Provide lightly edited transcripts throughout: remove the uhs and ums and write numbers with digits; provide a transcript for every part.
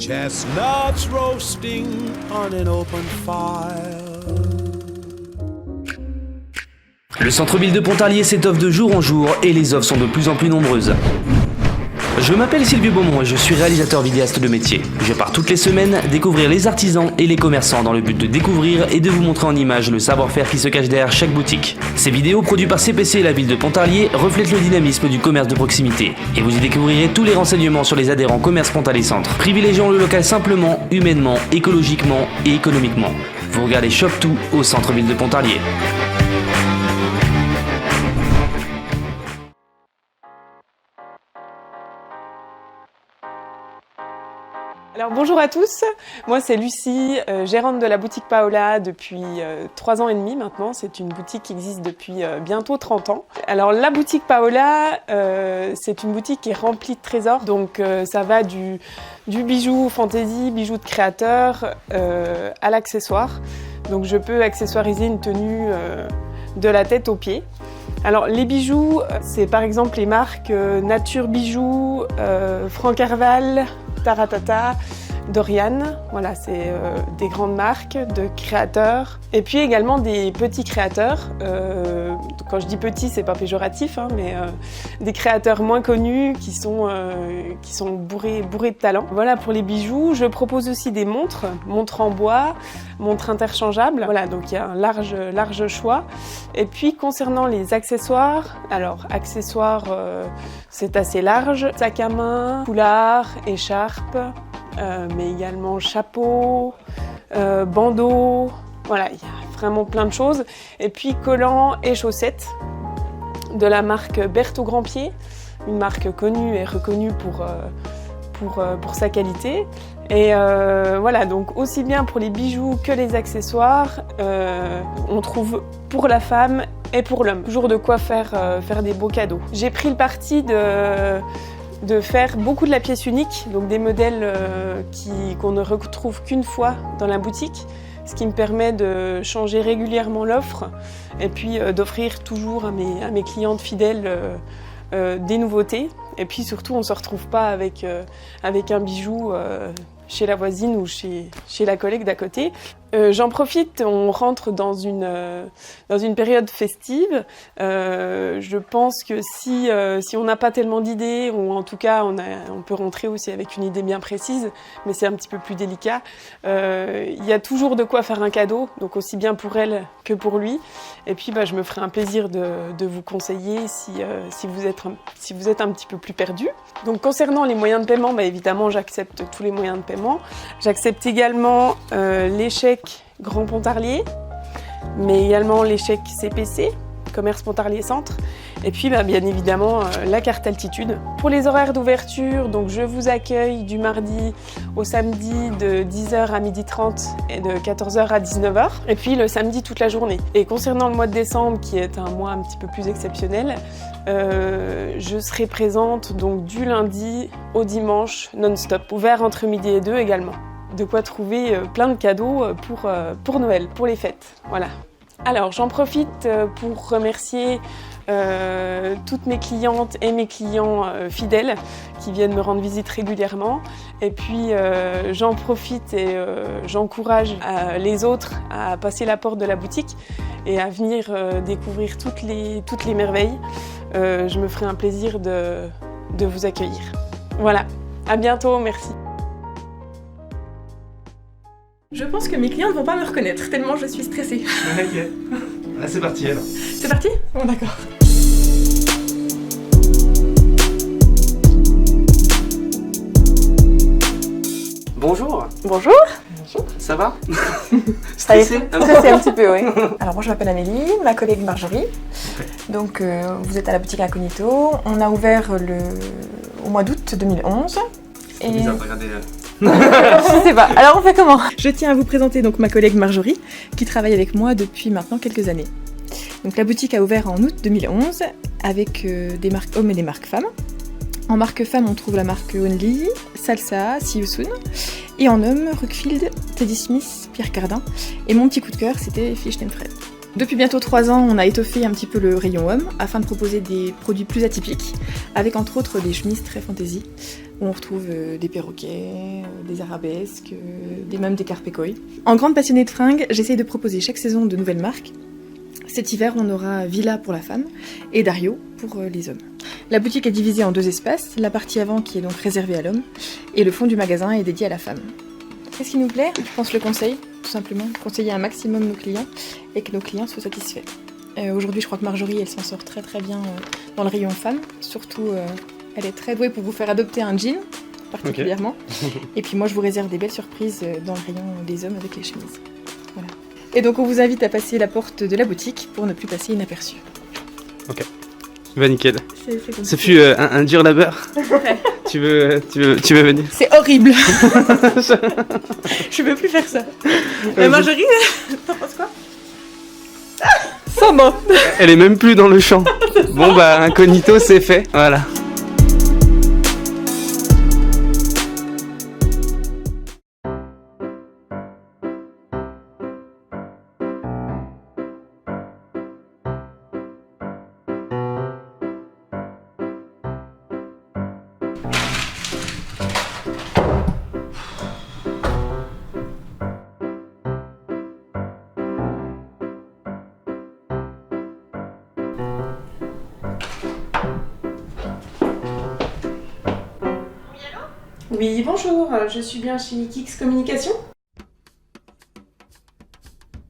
Chestnuts roasting on an open fire. Le centre-ville de Pontarlier s'étoffe de jour en jour et les offres sont de plus en plus nombreuses. Je m'appelle Sylvie Beaumont et je suis réalisateur vidéaste de métier. Je pars toutes les semaines découvrir les artisans et les commerçants dans le but de découvrir et de vous montrer en images le savoir-faire qui se cache derrière chaque boutique. Ces vidéos produites par CPC et la ville de Pontarlier reflètent le dynamisme du commerce de proximité. Et vous y découvrirez tous les renseignements sur les adhérents commerce Pontarlier Centre, privilégiant le local simplement, humainement, écologiquement et économiquement. Vous regardez Shop Tout au centre-ville de Pontarlier. Alors bonjour à tous, moi c'est Lucie, gérante de la boutique Paola depuis 3 ans et demi maintenant. C'est une boutique qui existe depuis bientôt 30 ans. Alors la boutique Paola, c'est une boutique qui est remplie de trésors. Donc ça va du bijou fantaisie, bijou de créateur à l'accessoire. Donc je peux accessoiriser une tenue de la tête aux pieds. Alors les bijoux, c'est par exemple les marques Nature Bijoux, Franck Herval, Taratata, Dorian, voilà, c'est des grandes marques de créateurs. Et puis également des petits créateurs, quand je dis petits, c'est pas péjoratif, hein, mais des créateurs moins connus qui sont bourrés de talent. Voilà pour les bijoux. Je propose aussi des montres en bois, montres interchangeables. Voilà, donc il y a un large choix. Et puis concernant les accessoires, alors accessoires, c'est assez large. Sac à main, foulard, écharpe, mais également chapeau, bandeau, voilà, il y a vraiment plein de choses. Et puis collants et chaussettes de la marque Berthaud Grandpied, une marque connue et reconnue pour sa qualité. Et voilà, donc aussi bien pour les bijoux que les accessoires, on trouve pour la femme et pour l'homme. Toujours de quoi faire des beaux cadeaux. J'ai pris le parti de faire beaucoup de la pièce unique, donc des modèles qu'on ne retrouve qu'une fois dans la boutique, ce qui me permet de changer régulièrement l'offre et puis d'offrir toujours à mes clientes fidèles des nouveautés. Et puis surtout, on ne se retrouve pas avec un bijou chez la voisine ou chez la collègue d'à côté. J'en profite, on rentre dans une période festive. Je pense que si on n'a pas tellement d'idées, ou en tout cas on peut rentrer aussi avec une idée bien précise, mais c'est un petit peu plus délicat. Il y a toujours de quoi faire un cadeau, donc aussi bien pour elle que pour lui. Et puis je me ferai un plaisir de vous conseiller si vous êtes un petit peu plus perdu. Donc concernant les moyens de paiement, évidemment j'accepte tous les moyens de paiement. J'accepte également les chèques Grand Pontarlier, mais également les chèques CPC, Commerce Pontarlier Centre, et puis bien évidemment la carte altitude. Pour les horaires d'ouverture, donc je vous accueille du mardi au samedi de 10h à 12h30 et de 14h à 19h, et puis le samedi toute la journée. Et concernant le mois de décembre, qui est un mois un petit peu plus exceptionnel, je serai présente donc du lundi au dimanche non-stop, ouvert entre midi et 2 également. De quoi trouver plein de cadeaux pour Noël, pour les fêtes. Voilà. Alors j'en profite pour remercier toutes mes clientes et mes clients fidèles qui viennent me rendre visite régulièrement. Et puis j'en profite et j'encourage les autres à passer la porte de la boutique et à venir découvrir toutes les merveilles. Je me ferai un plaisir de vous accueillir. Voilà, à bientôt, merci. Je pense que mes clients ne vont pas me reconnaître, tellement je suis stressée. Ok. Ah, c'est parti alors. C'est parti ? Bon, d'accord. Bonjour. Bonjour. Ça va? Stressé un petit peu, oui. Alors moi je m'appelle Amélie, ma collègue Marjorie. Donc vous êtes à la boutique Incognito. On a ouvert au mois d'août 2011. C'est bizarre de regarder. Je sais pas. Alors on fait comment? Je tiens à vous présenter donc ma collègue Marjorie, qui travaille avec moi depuis maintenant quelques années. Donc la boutique a ouvert en août 2011 avec des marques hommes et des marques femmes. En marque femme, on trouve la marque Only, Salsa, See You Soon. Et en homme, Rockfield, Teddy Smith, Pierre Cardin. Et mon petit coup de cœur, c'était Fish & Fred. Depuis bientôt 3 ans, on a étoffé un petit peu le rayon homme afin de proposer des produits plus atypiques, avec entre autres des chemises très fantaisie. où on retrouve des perroquets, des arabesques, même des carpe koi. En grande passionnée de fringues, j'essaye de proposer chaque saison de nouvelles marques. Cet hiver, on aura Villa pour la femme et Dario pour les hommes. La boutique est divisée en 2 espaces, la partie avant qui est donc réservée à l'homme, et le fond du magasin est dédié à la femme. Qu'est-ce qui nous plaît ? Je pense le conseil, tout simplement. Conseiller un maximum nos clients et que nos clients soient satisfaits. Aujourd'hui, je crois que Marjorie, elle s'en sort très très bien dans le rayon femme. Surtout, elle est très douée pour vous faire adopter un jean, particulièrement. Okay. Et puis moi, je vous réserve des belles surprises dans le rayon des hommes avec les chemises. Voilà. Et donc, on vous invite à passer la porte de la boutique pour ne plus passer inaperçu. Ok. Bah nickel. C'est Ce fut un dur labeur. Tu veux venir? C'est horrible. Je veux plus faire ça. Marjorie, t'en penses quoi? Sama. Elle est même plus dans le champ. Bon bah incognito c'est fait, voilà. Oui, bonjour, je suis bien chez Kix Communication.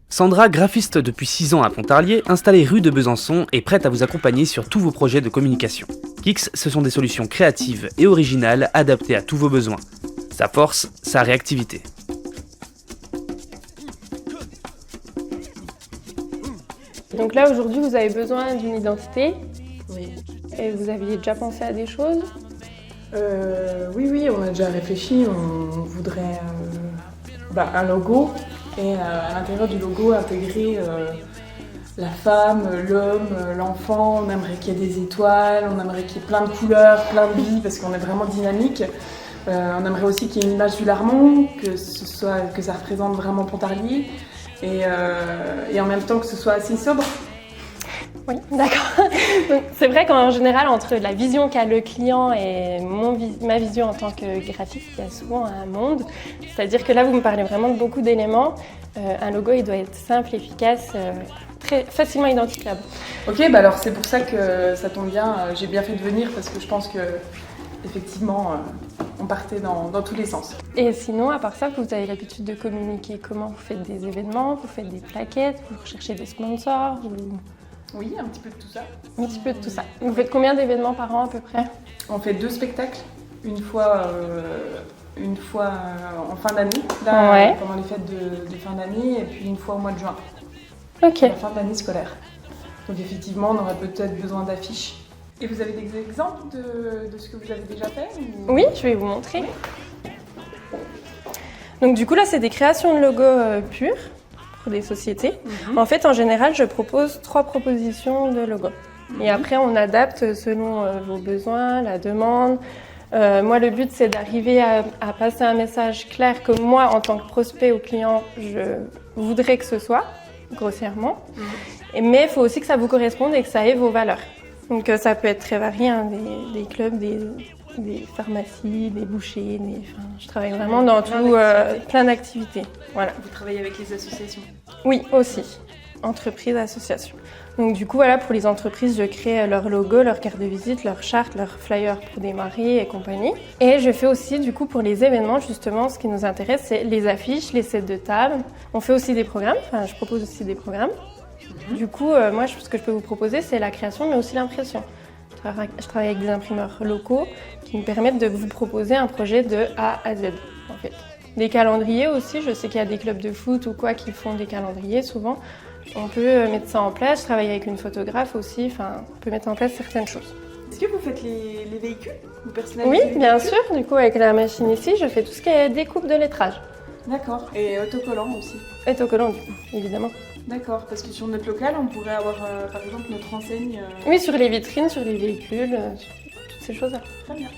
Sandra, graphiste depuis 6 ans à Pontarlier, installée rue de Besançon, est prête à vous accompagner sur tous vos projets de communication. Kix, ce sont des solutions créatives et originales adaptées à tous vos besoins. Sa force, sa réactivité. Donc là, aujourd'hui, vous avez besoin d'une identité. Oui. Et vous aviez déjà pensé à des choses? Oui, on a déjà réfléchi. On voudrait un logo et à l'intérieur du logo intégrer la femme, l'homme, l'enfant. On aimerait qu'il y ait des étoiles, on aimerait qu'il y ait plein de couleurs, plein de vie parce qu'on est vraiment dynamique. On aimerait aussi qu'il y ait une image du Larmont, que ça représente vraiment Pontarlier et en même temps que ce soit assez sobre. Oui, d'accord. C'est vrai qu'en général, entre la vision qu'a le client et ma vision en tant que graphiste, il y a souvent un monde. C'est-à-dire que là, vous me parlez vraiment de beaucoup d'éléments. Un logo, il doit être simple, efficace, très facilement identifiable. Ok, alors c'est pour ça que ça tombe bien. J'ai bien fait de venir parce que je pense que effectivement, on partait dans tous les sens. Et sinon, à part ça, vous avez l'habitude de communiquer comment? Vous faites des événements, vous faites des plaquettes, vous recherchez des sponsors Oui, un petit peu de tout ça. Un petit peu de tout ça. Vous faites combien d'événements par an à peu près? On fait 2 spectacles, une fois en fin d'année, là, pendant les fêtes de fin d'année, et puis une fois au mois de juin, Ok. à la fin de l'année scolaire. Donc effectivement, on aurait peut-être besoin d'affiches. Et vous avez des exemples de ce que vous avez déjà fait ou... Oui, je vais vous montrer. Donc du coup là, c'est des créations de logos purs. Pour des sociétés. En fait, en général, je propose 3 propositions de logos. Et après, on adapte selon vos besoins, la demande. Moi, le but, c'est d'arriver à passer un message clair que moi, en tant que prospect ou client, je voudrais que ce soit, grossièrement. Mais il faut aussi que ça vous corresponde et que ça ait vos valeurs. Donc ça peut être très varié, hein, des clubs, des pharmacies, des bouchers, je travaille vraiment dans plein d'activités. Voilà. Vous travaillez avec les associations? Oui, aussi. Entreprises, associations. Donc du coup, voilà, pour les entreprises, je crée leur logo, leur carte de visite, leur charte, leur flyer pour démarrer et compagnie. Et je fais aussi, du coup, pour les événements, justement, ce qui nous intéresse, c'est les affiches, les sets de table. On fait aussi des programmes, je propose aussi des programmes. Du coup, moi, ce que je peux vous proposer, c'est la création, mais aussi l'impression. Je travaille avec des imprimeurs locaux qui me permettent de vous proposer un projet de A à Z, en fait. Des calendriers aussi, je sais qu'il y a des clubs de foot ou quoi qui font des calendriers souvent. On peut mettre ça en place, je travaille avec une photographe aussi, on peut mettre en place certaines choses. Est-ce que vous faites les véhicules? Vous personnalisez Oui, bien sûr, du coup avec la machine ici, je fais tout ce qui est découpe de lettrage. D'accord, et autocollant aussi? Autocollant du coup, évidemment. D'accord, parce que sur notre local, on pourrait avoir par exemple notre enseigne... Oui, sur les vitrines, sur les véhicules, sur toutes ces choses-là. Très bien.